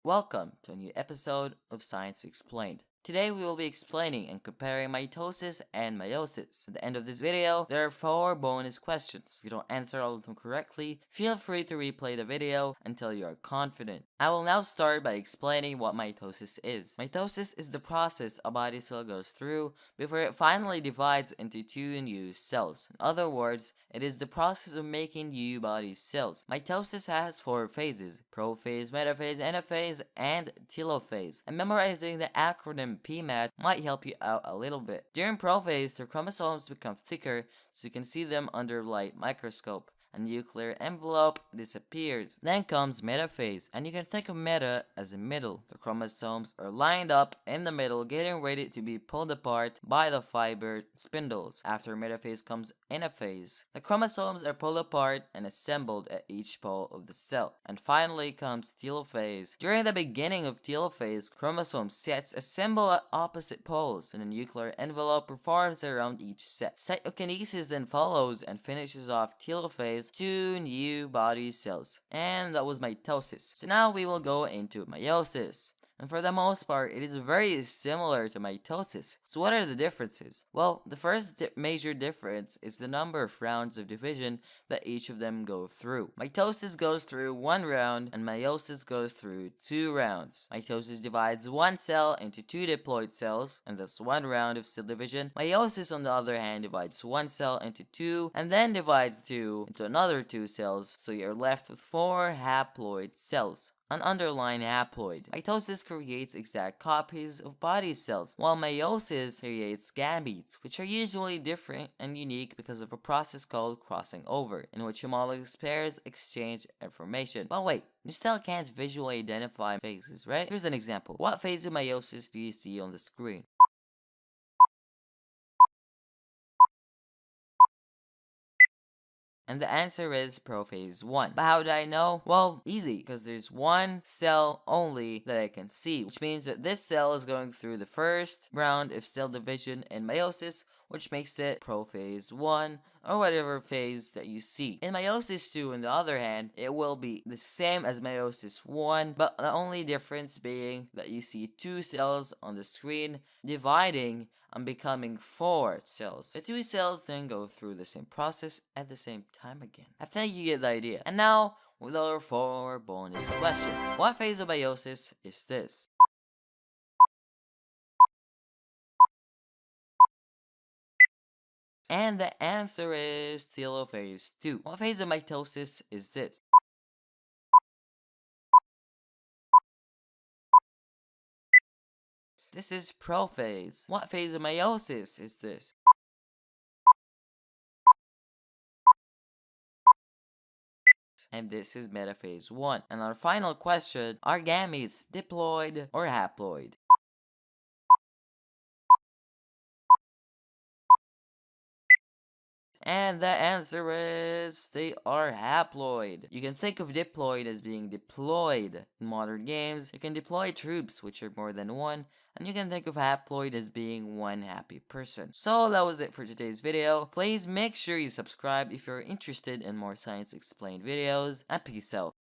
Welcome to a new episode of Science Explained. Today we will be explaining and comparing mitosis and meiosis. At the end of this video, there are 4 bonus questions. If you don't answer all of them correctly, feel free to replay the video until you are confident. I will now start by explaining what mitosis is. Mitosis is the process a body cell goes through before it finally divides into 2 new cells. In other words, it is the process of making new body cells. Mitosis has 4 phases: prophase, metaphase, anaphase, and telophase. And memorizing the acronym PMAT might help you out a little bit. During prophase, the chromosomes become thicker so you can see them under light microscope. A nuclear envelope disappears. Then comes metaphase, and you can think of meta as a middle. The chromosomes are lined up in the middle, getting ready to be pulled apart by the fiber spindles. After metaphase comes anaphase. The chromosomes are pulled apart and assembled at each pole of the cell. And finally comes telophase. During the beginning of telophase, chromosome sets assemble at opposite poles, and a nuclear envelope forms around each set. Cytokinesis then follows and finishes off telophase 2 new body cells. And that was mitosis. So now we will go into meiosis. And for the most part, it is very similar to mitosis. So what are the differences? Well, the first major difference is the number of rounds of division that each of them go through. Mitosis goes through 1 round and meiosis goes through 2 rounds. Mitosis divides 1 cell into 2 diploid cells, and that's 1 round of cell division. Meiosis, on the other hand, divides 1 cell into 2 and then divides 2 into another 2 cells, so you're left with 4 haploid cells. An underlying haploid. Mitosis creates exact copies of body cells, while meiosis creates gametes, which are usually different and unique because of a process called crossing over, in which homologous pairs exchange information. But wait, you still can't visually identify phases, right? Here's an example. What phase of meiosis do you see on the screen? And the answer is prophase 1. But how do I know? Well, easy, because there's 1 cell only that I can see, which means that this cell is going through the first round of cell division in meiosis, which makes it prophase 1, or whatever phase that you see. In meiosis 2, on the other hand, it will be the same as meiosis 1, but the only difference being that you see 2 cells on the screen dividing and becoming 4 cells. The 2 cells then go through the same process at the same time again. I think you get the idea. And now, with our 4 bonus questions. What phase of meiosis is this? And the answer is telophase 2. What phase of mitosis is this? This is prophase. What phase of meiosis is this? And this is metaphase 1. And our final question, are gametes diploid or haploid? And the answer is they are haploid. You can think of diploid as being deployed. In modern games, you can deploy troops, which are more than 1, and you can think of haploid as being 1 happy person. So that was it for today's video. Please make sure you subscribe if you're interested in more Science Explained videos, and peace out.